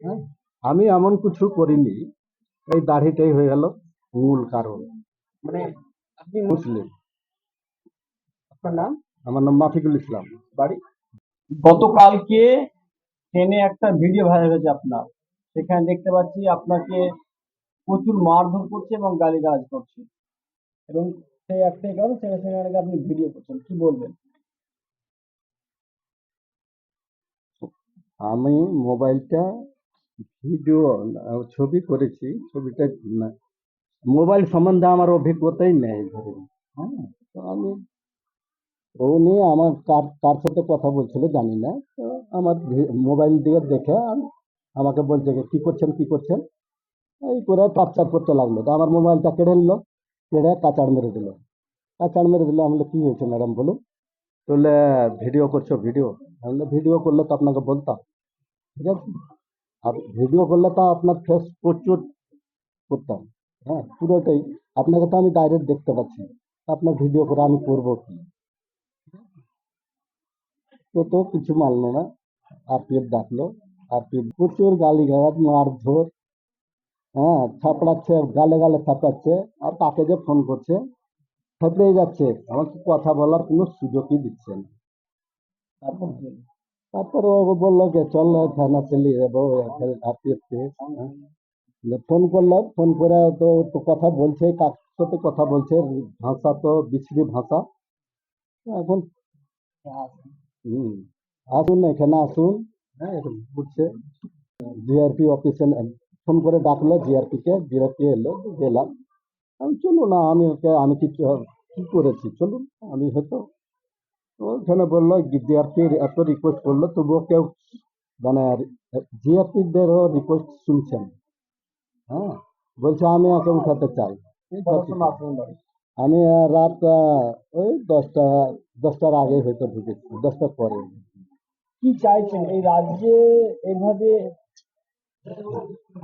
হ্যাঁ, আমি এমন কিছু করিনি। এই দাড়িটাই হয়ে গেল মূল কারণ। মানে আপনি মুসলিম। আপনার নাম? আমার নাম মাফিকুল ইসলাম। বাড়ি? গতকালকে ট্রেনে একটা ভিডিও ভাইরাল হয়েছে আপনার। সেখানে দেখতে পাচ্ছি আপনাকে প্রচুর মারধর করছে এবং গালিগালাজ করছে। এবং সেই একটাই কারণ সেখানে আপনি ভিডিও করছেন। কি বলবেন? আমি মোবাইলটা ভিডিও ছবি করেছি। ছবিটা না, মোবাইল সম্বন্ধে আমার অভিজ্ঞতাই নেই ধরুন। হ্যাঁ, তো আমি ও নিয়ে আমার কার কার সাথে কথা বলছিল জানি না। তো আমার মোবাইল দিয়ে দেখে আমাকে বলছে যে, কি করছেন কি করছেন, এই করে টর্চার করতে লাগলো। তো আমার মোবাইলটা কেড়ে নিল, কেড়ে কাচাড় মেরে দিল। কাচাড় মেরে দিল। আমি বললাম, কি হয়েছে ম্যাডাম বলুন। বললে, ভিডিও করছো ভিডিও। আমি বললাম, ভিডিও করলে তো আপনাকে বলতাম। ঠিক আছে, আর ভিডিও করলে তো আপনার ফেস প্রচুর করতাম। হ্যাঁ, পুরোটাই। আপনাকে তো আমি ডাইরেক্ট দেখতে পাচ্ছি, আপনার ভিডিও করে আমি করবো কি। তো কিছু মানলো না। আরপিএফ ডাকলো। আরপিএফ প্রচুর গালিগালাজ মারধর। হ্যাঁ, থাপড়াচ্ছে, গালে গালে থাপড়াচ্ছে। আর তাকে যে ফোন করছে থেপড়েই যাচ্ছে, আমাকে কথা বলার কোনো সুযোগই দিচ্ছে না। তারপর কি হলো? তারপর ও বললো যে, চল থানা চলে যাবো আরপিএফ কে। ফোন করলো, ফোন করে তো তো কথা বলছে, কার সাথে কথা বলছে, ভাষা তো বিশ্রী ভাষা। এখন হুম, আসুন এখানে আসুন। হ্যাঁ, এখন বুঝছে। জিআরপি অফিসে ফোন করে ডাকলো, জিআরপি কে। জিআরপি এলো, গেলাম। আমি, চলুন না, আমি ওকে, আমি কিছু কি করেছি চলুন। আমি হয়তো ওখানে বললো, জিআরপি এত রিকোয়েস্ট করলো তবুও কেউ মানে জিআরপি দেরও রিকোয়েস্ট শুনছেন। হ্যাঁ, বলছে আমি একে উঠাতে চাই। কটার সময় আসলেন বাড়ি? আমি রাত ওই 10টার আগে হয়তো ঢুকেছি, 10টার পরে। কি চাইছেন এই রাজ্যে? এইভাবে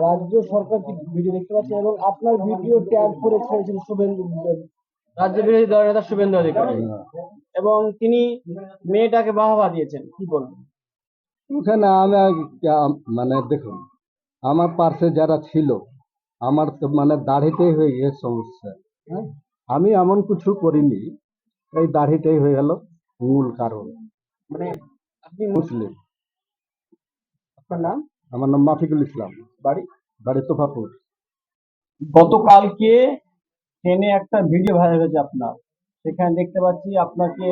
রাজ্য সরকার কি ভিডিও দেখতে পাচ্ছে এবং আপনার ভিডিও ট্যাগ করে ছেড়েছেন শুভেন্দু, রাজ্য বিরোধী দল নেতা শুভেন্দু অধিকারী, এবং তিনি মেয়েটাকে বাহবা দিয়েছেন। কি বলবেন? ওখানে আমি মানে দেখুন, আমার পার্শ্বে যারা ছিল, আমার তো মানে দাড়িটাই হয়ে গিয়ে সমস্যা। হ্যাঁ, আমি এমন কিছু করিনি। এই দাড়িটাই হয়ে গেল মূল কারণ। মানে আপনি মুসলিম। আপনার নাম? আমার নাম মাফিকুল ইসলাম। বাড়ি? বাড়ি তোফাপুর। গতকালকে ট্রেনে একটা ভিডিও ভাইরাল হয়েছে আপনার। সেখানে দেখতে পাচ্ছি আপনাকে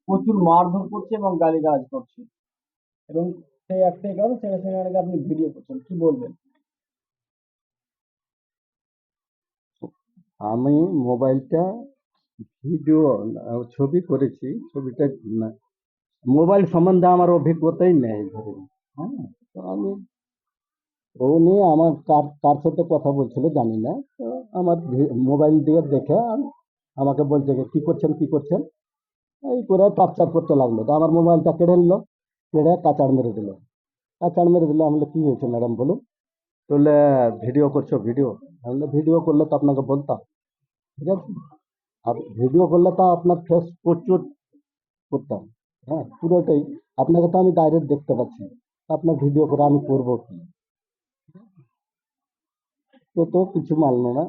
প্রচুর মারধর করছে এবং গালিগালাজ করছে। এবং সেই একটাই কারণ সেখানে আপনি ভিডিও করছেন। কি বলবেন? আমি মোবাইলটা ভিডিও ছবি করেছি। ছবিটা না, মোবাইল সম্বন্ধে আমার অভিজ্ঞতাই নেই ধরুন। হ্যাঁ, তো আমি ও নিয়ে আমার কার কার সাথে কথা বলছিল জানি না। তো আমার মোবাইল দিয়ে দেখে আমাকে বলছে যে, কি করছেন কি করছেন, এই করে টর্চার করতে লাগলো। তো আমার মোবাইলটা কেড়ে নিল, কেড়ে কাচাড় মেরে দিল। কাচাড় মেরে দিল। আমি বললাম, কি হয়েছে ম্যাডাম বলুন। বললে, ভিডিও করছো ভিডিও। আমি বললাম, ভিডিও করলে তো আপনাকে বলতাম। ঠিক আছে, আর ভিডিও করলে তো আপনার ফেস প্রচুর করতাম। হ্যাঁ, পুরোটাই। আপনাকে তো আমি ডাইরেক্ট দেখতে পাচ্ছি, আপনার ভিডিও করে আমি করবো কি। তো কিছু মানলো না।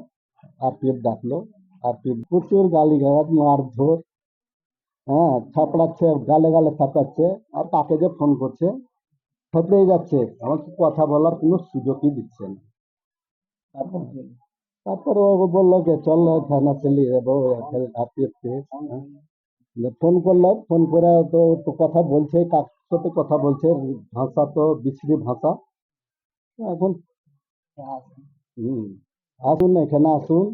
আরপিএফ ডাকলো। আরপিএফ প্রচুর গালিগালাজ মারধর। হ্যাঁ, থাপড়াচ্ছে, গালে গালে থাপড়াচ্ছে। আর তাকে যে ফোন করছে থেপড়েই যাচ্ছে, আমাকে কথা বলার কোনো সুযোগই দিচ্ছে না। তারপর কি হলো? তারপর ও বললো যে, চল থানা চলে যাবো আরপিএফ কে। ফোন করলো, ফোন করে তো তো কথা বলছে, কার সাথে কথা বলছে, ভাষা তো বিশ্রী ভাষা। এখন হুম, আসুন এখানে আসুন।